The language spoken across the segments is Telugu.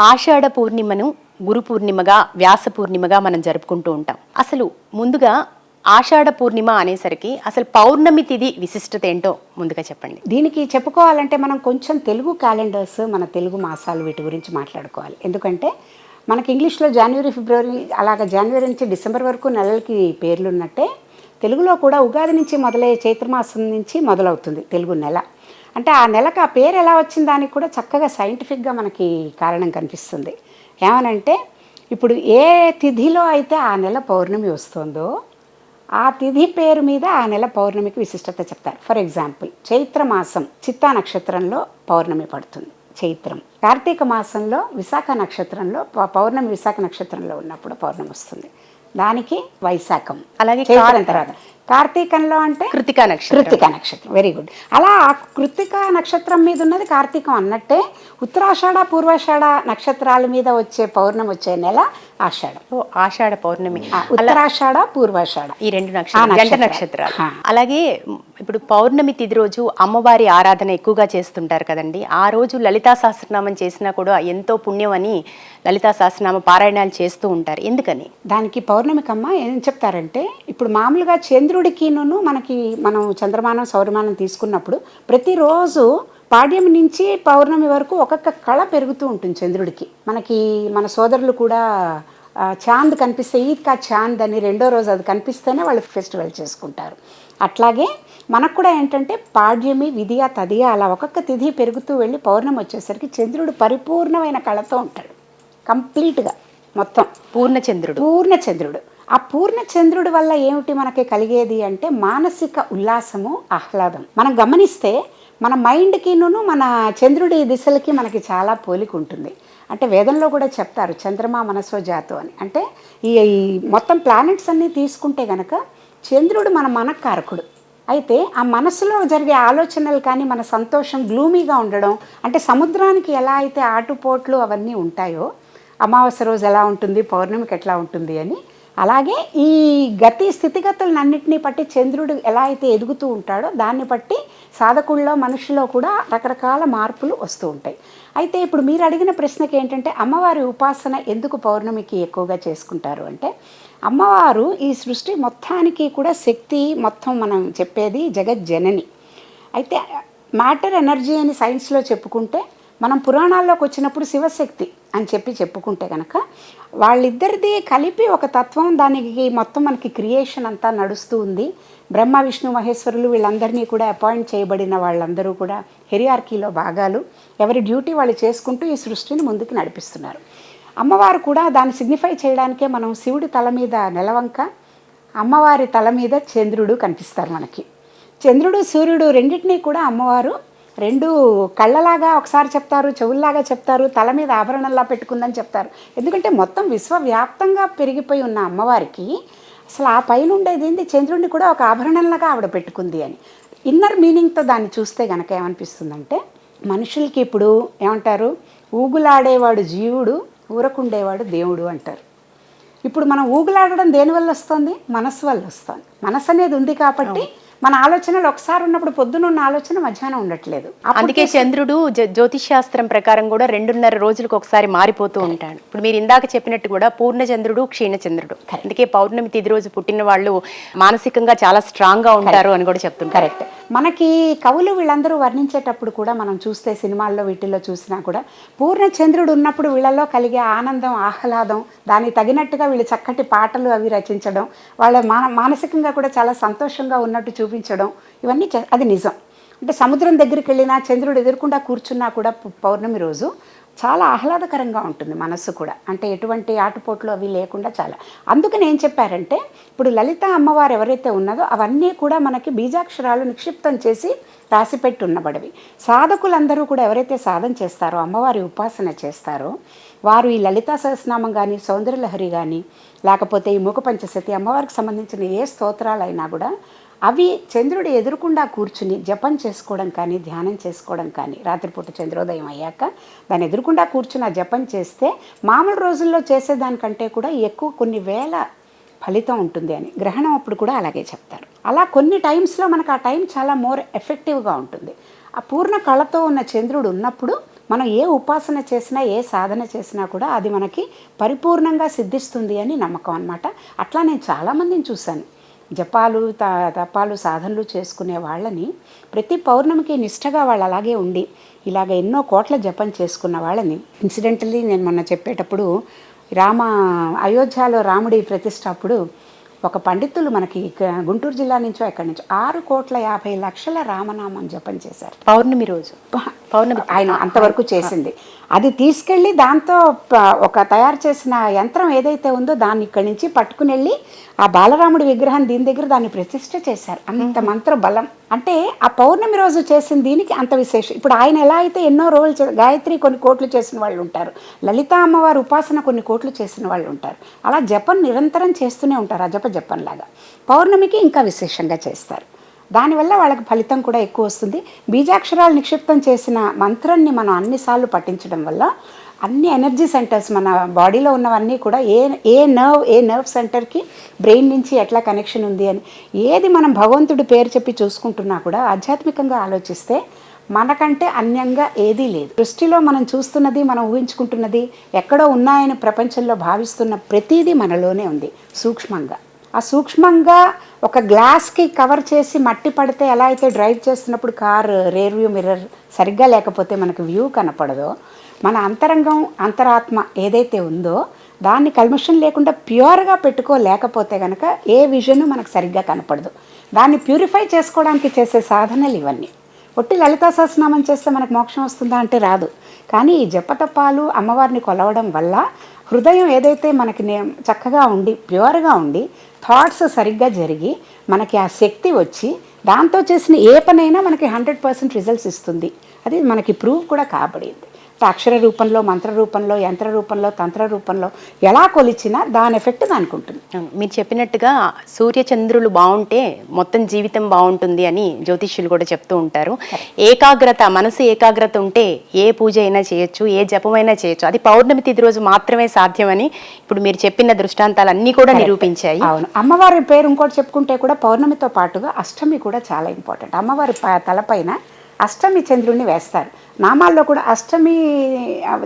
ఆషాఢ పూర్ణిమను గురు పూర్ణిమగా వ్యాస పూర్ణిమగా మనం జరుపుకుంటూ ఉంటాం. అసలు ముందుగా ఆషాఢ పూర్ణిమ అనేసరికి అసలు పౌర్ణమి తిథి విశిష్టత ఏంటో ముందుగా చెప్పండి. దీనికి చెప్పుకోవాలంటే మనం కొంచెం తెలుగు క్యాలెండర్స్, మన తెలుగు మాసాలు వీటి గురించి మాట్లాడుకోవాలి. ఎందుకంటే మనకి ఇంగ్లీష్లో జనవరి, ఫిబ్రవరి అలాగ జనవరి నుంచి డిసెంబర్ వరకు నెలలకి పేర్లు ఉన్నట్టే తెలుగులో కూడా ఉగాది నుంచి మొదలయ్యే చైత్రమాసం నుంచి మొదలవుతుంది తెలుగు నెల. అంటే ఆ నెలకు ఆ పేరు ఎలా వచ్చిన దానికి కూడా చక్కగా సైంటిఫిక్గా మనకి కారణం కనిపిస్తుంది. ఏమనంటే ఇప్పుడు ఏ తిథిలో అయితే ఆ నెల పౌర్ణమి వస్తుందో ఆ తిథి పేరు మీద ఆ నెల పౌర్ణమికి విశిష్టత చెప్తారు. ఫర్ ఎగ్జాంపుల్ చైత్రమాసం చిత్తా నక్షత్రంలో పౌర్ణమి పడుతుంది, చైత్రం. కార్తీక మాసంలో విశాఖ నక్షత్రంలో పౌర్ణమి విశాఖ నక్షత్రంలో ఉన్నప్పుడు పౌర్ణమి వస్తుంది, దానికి వైశాఖం. అలాగే చైత్రం తర్వాత కార్తీకంలో అంటే కృతికా నక్షత్రం. Very good. అలా కృతికా నక్షత్రం మీద ఉన్నది కార్తీకం అన్నట్టే ఉత్తరాషాఢ పూర్వాషాఢ నక్షత్రాల మీద వచ్చే పౌర్ణమి వచ్చే నెల ఆషాఢం. ఆషాఢ పౌర్ణమి, ఉత్తరాషాఢ పూర్వాషాఢ ఈ రెండు నక్షత్రాలు. అలాగే ఇప్పుడు పౌర్ణమి తిథి రోజు అమ్మవారి ఆరాధన ఎక్కువగా చేస్తుంటారు కదండి. ఆ రోజు లలితా సహస్రనామం చేసినా కూడా ఎంతో పుణ్యం అని లలితా సహస్రనామ పారాయణాలు చేస్తూ ఉంటారు. ఎందుకని? దానికి పౌర్ణమికమ్మ ఏం చెప్తారంటే, ఇప్పుడు మామూలుగా చంద్రుడికిను మనం చంద్రమానం సౌరమానం తీసుకున్నప్పుడు ప్రతిరోజు పాడ్యమి నుంచి పౌర్ణమి వరకు ఒక్కొక్క కళ పెరుగుతూ ఉంటుంది చంద్రుడికి. మన సోదరులు కూడా చాంద్ కనిపిస్తే ఈద్ కా చాంద్ అని రెండో రోజు అది కనిపిస్తేనే వాళ్ళు ఫెస్టివల్ చేసుకుంటారు. అట్లాగే మనకు కూడా ఏంటంటే పాడ్యమి, విధియ, తదియ అలా ఒక్కొక్క తిథి పెరుగుతూ వెళ్ళి పౌర్ణమి వచ్చేసరికి చంద్రుడు పరిపూర్ణమైన కళతో ఉంటాడు, కంప్లీట్గా మొత్తం పూర్ణచంద్రుడు. ఆ పూర్ణచంద్రుడి వల్ల ఏమిటి మనకి కలిగేది అంటే మానసిక ఉల్లాసము, ఆహ్లాదం. మనం గమనిస్తే మన మైండ్కిను మన చంద్రుడి దిశలకి మనకి చాలా పోలిక ఉంటుంది. అంటే వేదంలో కూడా చెప్తారు చంద్రమా మనసో జాతో అని. అంటే ఈ మొత్తం ప్లానెట్స్ అన్నీ తీసుకుంటే గనక చంద్రుడు మన మనకారకుడు. అయితే ఆ మనసులో జరిగే ఆలోచనలు కానీ మన సంతోషం గ్లూమీగా ఉండడం, అంటే సముద్రానికి ఎలా అయితే ఆటుపోట్లు అవన్నీ ఉంటాయో అమావాస్య రోజు ఎలా ఉంటుంది, పౌర్ణమికి ఎట్లా ఉంటుంది అని, అలాగే ఈ స్థితిగతులన్నింటినీ బట్టి చంద్రుడు ఎలా అయితే ఎదుగుతూ ఉంటాడో దాన్ని బట్టి సాధకుల్లో మనుషులో కూడా రకరకాల మార్పులు వస్తూ ఉంటాయి. అయితే ఇప్పుడు మీరు అడిగిన ప్రశ్నకి ఏంటంటే అమ్మవారి ఉపాసన ఎందుకు పౌర్ణమికి ఎక్కువగా చేసుకుంటారు అంటే, అమ్మవారు ఈ సృష్టి మొత్తానికి కూడా శక్తి, మొత్తం మనం చెప్పేది జగజ్జనని. అయితే మ్యాటర్ ఎనర్జీ అని సైన్స్లో చెప్పుకుంటే, మనం పురాణాల్లోకి వచ్చినప్పుడు శివశక్తి అని చెప్పుకుంటే కనుక వాళ్ళిద్దరిది కలిపి ఒక తత్వం, దానికి మొత్తం మనకి క్రియేషన్ అంతా నడుస్తూ ఉంది. బ్రహ్మ విష్ణు మహేశ్వరులు వీళ్ళందరినీ కూడా అపాయింట్ చేయబడిన వాళ్ళందరూ కూడా హెరియార్కీలో భాగాలు, ఎవరి డ్యూటీ వాళ్ళు చేసుకుంటూ ఈ సృష్టిని ముందుకు నడిపిస్తున్నారు. అమ్మవారు కూడా దాన్ని సిగ్నిఫై చేయడానికే మనం శివుడి తల మీద నెలవంక, అమ్మవారి తల మీద చంద్రుడు కనిపిస్తారు మనకి. చంద్రుడు సూర్యుడు రెండింటినీ కూడా అమ్మవారు రెండు కళ్ళలాగా ఒకసారి చెప్తారు, చెవుల్లాగా చెప్తారు, తల మీద ఆభరణంలా పెట్టుకుందని చెప్తారు. ఎందుకంటే మొత్తం విశ్వవ్యాప్తంగా పెరిగిపోయి ఉన్న అమ్మవారికి అసలు ఆ పైన ఉండేది చంద్రుడిని కూడా ఒక ఆభరణంలాగా ఆవిడ పెట్టుకుంది అని ఇన్నర్ మీనింగ్తో దాన్ని చూస్తే కనుక ఏమనిపిస్తుందంటే, మనుషులకి ఇప్పుడు ఏమంటారు, ఊగులాడేవాడు జీవుడు, ఊరకుండేవాడు దేవుడు అంటారు. ఇప్పుడు మనం ఊగులాడడం దేనివల్ల వస్తుంది? మనసు వల్ల వస్తుంది. మనసు అనేది ఉంది కాబట్టి మన ఆలోచనలు ఒకసారి ఉన్నప్పుడు పొద్దునున్న ఆలోచన మధ్యాహ్నం ఉండట్లేదు. అందుకే చంద్రుడు జ్యోతిష్ శాస్త్రం ప్రకారం కూడా 2.5 రోజులకు ఒకసారి మారిపోతూ ఉంటాడు. ఇప్పుడు మీరు ఇందాక చెప్పినట్టు కూడా పూర్ణచంద్రుడు, క్షీణచంద్రుడు. అందుకే పౌర్ణమి తిథి రోజు పుట్టిన వాళ్ళు మానసికంగా చాలా స్ట్రాంగ్ గా ఉంటారు అని కూడా చెప్తుంటారు. కరెక్ట్. మనకి కవులు వీళ్ళందరూ వర్ణించేటప్పుడు కూడా మనం చూస్తే సినిమాల్లో వీటిల్లో చూసినా కూడా పూర్ణచంద్రుడు ఉన్నప్పుడు వీళ్ళలో కలిగే ఆనందం, ఆహ్లాదం, దానికి తగినట్టుగా వీళ్ళు చక్కటి పాటలు అవి రచించడం, వాళ్ళ మానసికంగా కూడా చాలా సంతోషంగా ఉన్నట్టు చూపించడం, ఇవన్నీ అది నిజం. అంటే సముద్రం దగ్గరికి వెళ్ళినా చంద్రుడు ఎదుర్కొండా కూర్చున్నా కూడా పౌర్ణమి రోజు చాలా ఆహ్లాదకరంగా ఉంటుంది మనస్సు కూడా. అంటే ఎటువంటి ఆటుపోట్లు అవి లేకుండా చాలా. అందుకని ఏం చెప్పారంటే, ఇప్పుడు లలిత అమ్మవారు ఎవరైతే ఉన్నదో అవన్నీ కూడా మనకి బీజాక్షరాలు నిక్షిప్తం చేసి రాసిపెట్టి ఉన్నబడివి. సాధకులందరూ కూడా ఎవరైతే సాధన చేస్తారో, అమ్మవారి ఉపాసన చేస్తారో, వారు ఈ లలితా సహస్రనామం కానీ, సౌందర్యలహరి కానీ, లేకపోతే ఈ మూక పంచశతి అమ్మవారికి సంబంధించిన ఏ స్తోత్రాలైనా కూడా అవి చంద్రుడు ఎదురుకుండా కూర్చుని జపం చేసుకోవడం కానీ, ధ్యానం చేసుకోవడం కానీ, రాత్రిపూట చంద్రోదయం అయ్యాక దాన్ని ఎదురుకుండా కూర్చుని ఆ జపం చేస్తే మామూలు రోజుల్లో చేసేదానికంటే కూడా ఎక్కువ కొన్ని వేల ఫలితం ఉంటుంది అని. గ్రహణం అప్పుడు కూడా అలాగే చెప్తారు. అలా కొన్ని టైమ్స్లో మనకు ఆ టైం చాలా మోర్ ఎఫెక్టివ్గా ఉంటుంది. ఆ పూర్ణ కళతో ఉన్న చంద్రుడు ఉన్నప్పుడు మనం ఏ ఉపాసన చేసినా ఏ సాధన చేసినా కూడా అది మనకి పరిపూర్ణంగా సిద్ధిస్తుంది అని నమ్మకం అన్నమాట. అట్లా నేను చాలామందిని చూశాను, జపాలు తపాలు సాధనలు చేసుకునే వాళ్ళని ప్రతి పౌర్ణమికి నిష్టగా వాళ్ళు అలాగే ఉండి ఇలాగ ఎన్నో కోట్ల జపం చేసుకున్న వాళ్ళని. ఇన్సిడెంటల్లీ నేను మొన్న చెప్పేటప్పుడు అయోధ్యలో రాముడి ప్రతిష్ఠ అప్పుడు ఒక పండితులు మనకి గుంటూరు జిల్లా నుంచో ఎక్కడి నుంచో 6,50,00,000 రామనామం జపం చేశారు పౌర్ణమి రోజు. పౌర్ణమి ఆయన అంతవరకు చేసింది. అది తీసుకెళ్ళి దాంతో ఒక తయారు చేసిన యంత్రం ఏదైతే ఉందో దాన్ని ఇక్కడి నుంచి పట్టుకుని వెళ్ళి ఆ బాలరాముడి విగ్రహం దీని దగ్గర దాన్ని ప్రతిష్ఠ చేశారు. అంత మంత్ర బలం. అంటే ఆ పౌర్ణమి రోజు చేసిన దీనికి అంత విశేషం. ఇప్పుడు ఆయన ఎలా అయితే ఎన్నో రోజులు గాయత్రి కొన్ని కోట్లు చేసిన వాళ్ళు ఉంటారు, లలితా అమ్మవారి ఉపాసన కొన్ని కోట్లు చేసిన వాళ్ళు ఉంటారు. అలా జపం నిరంతరం చేస్తూనే ఉంటారు, ఆ జపంలాగా. పౌర్ణమికి ఇంకా విశేషంగా చేస్తారు. దానివల్ల వాళ్ళకి ఫలితం కూడా ఎక్కువ వస్తుంది. బీజాక్షరాలు నిక్షిప్తం చేసిన మంత్రాన్ని మనం అన్నిసార్లు పఠించడం వల్ల అన్ని ఎనర్జీ సెంటర్స్ మన బాడీలో ఉన్నవన్నీ కూడా ఏ నర్వ్ సెంటర్కి బ్రెయిన్ నుంచి ఎట్లా కనెక్షన్ ఉంది అని ఏది మనం భగవంతుడి పేరు చెప్పి చూసుకుంటున్నా కూడా ఆధ్యాత్మికంగా ఆలోచిస్తే మనకంటే అన్యంగా ఏదీ లేదు. దృష్టిలో మనం చూస్తున్నది, మనం ఊహించుకుంటున్నది, ఎక్కడో ఉన్నాయని ప్రపంచంలో భావిస్తున్న ప్రతిదీ మనలోనే ఉంది సూక్ష్మంగా. ఆ సూక్ష్మంగా ఒక గ్లాస్కి కవర్ చేసి మట్టి పడితే ఎలా అయితే డ్రైవ్ చేస్తున్నప్పుడు కార్ రేర్ వ్యూ మిర్రర్ సరిగ్గా లేకపోతే మనకు వ్యూ కనపడదో, మన అంతరంగం అంతరాత్మ ఏదైతే ఉందో దాన్ని కల్మషం లేకుండా ప్యూర్గా పెట్టుకోలేకపోతే కనుక ఏ విజను మనకు సరిగ్గా కనపడదు. దాన్ని ప్యూరిఫై చేసుకోవడానికి చేసే సాధనలు ఇవన్నీ. ఒట్టి లలితా సహస్రనామం చేస్తే మనకు మోక్షం వస్తుందా అంటే రాదు. కానీ ఈ జపతపాలు అమ్మవారిని కొలవడం వల్ల హృదయం ఏదైతే మనకి చక్కగా ఉండి ప్యూర్గా ఉండి థాట్స్ సరిగ్గా జరిగి మనకి ఆ శక్తి వచ్చి దాంతో చేసిన ఏ పనైనా మనకి 100% రిజల్ట్స్ ఇస్తుంది. అది మనకి ప్రూవ్ కూడా కాబడింది. అక్షర రూపంలో, మంత్ర రూపంలో, యంత్ర రూపంలో, తంత్ర రూపంలో ఎలా కొలిచినా దాని ఎఫెక్ట్ దానికి ఉంటుంది. మీరు చెప్పినట్టుగా సూర్యచంద్రులు బాగుంటే మొత్తం జీవితం బాగుంటుంది అని జ్యోతిష్యులు కూడా చెప్తూ ఉంటారు. ఏకాగ్రత, మనసు ఏకాగ్రత ఉంటే ఏ పూజ అయినా చేయొచ్చు, ఏ జపమైనా చేయొచ్చు. అది పౌర్ణమి తిథి రోజు మాత్రమే సాధ్యమని ఇప్పుడు మీరు చెప్పిన దృష్టాంతాలు అన్నీ కూడా నిరూపించాయి. అవును. అమ్మవారి పేరు ఇంకోటి చెప్పుకుంటే కూడా పౌర్ణమితో పాటుగా అష్టమి కూడా చాలా ఇంపార్టెంట్. అమ్మవారి తలపైన అష్టమి చంద్రుడిని వేస్తారు. నామాల్లో కూడా అష్టమి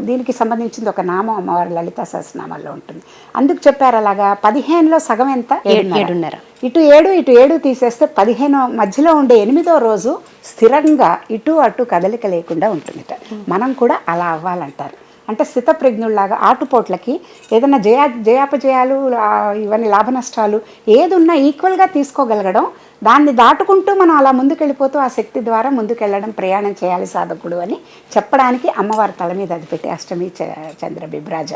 దీనికి సంబంధించింది ఒక నామం అమ్మవారి లలితా సహస్రనామాల్లో ఉంటుంది. అందుకు చెప్పారు అలాగా. 15లో సగం ఎంత? 7.5. ఇటు 7 తీసేస్తే 15 మధ్యలో ఉండే 8వ రోజు స్థిరంగా ఇటు అటు కదలిక లేకుండా ఉంటుందిట. మనం కూడా అలా అవ్వాలంటారు. అంటే స్థితప్రజ్ఞుల్లాగా ఆటుపోట్లకి ఏదైనా జయాపజయాలు ఇవన్నీ లాభ నష్టాలు ఏది ఉన్నా ఈక్వల్గా తీసుకోగలగడం, దాన్ని దాటుకుంటూ మనం అలా ముందుకెళ్ళిపోతూ ఆ శక్తి ద్వారా ముందుకెళ్ళడం, ప్రయాణం చేయాలి సాధకుడు అని చెప్పడానికి అమ్మవారి తల మీద అది పెట్టి అష్టమి చంద్ర బిభ్రాజ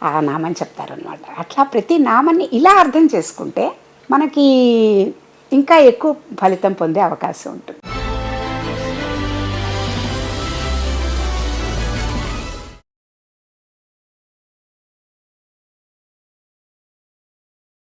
ఆ నామని చెప్తారనమాట. అట్లా ప్రతి నామాన్ని ఇలా అర్థం చేసుకుంటే మనకి ఇంకా ఎక్కువ ఫలితం పొందే అవకాశం ఉంటుంది.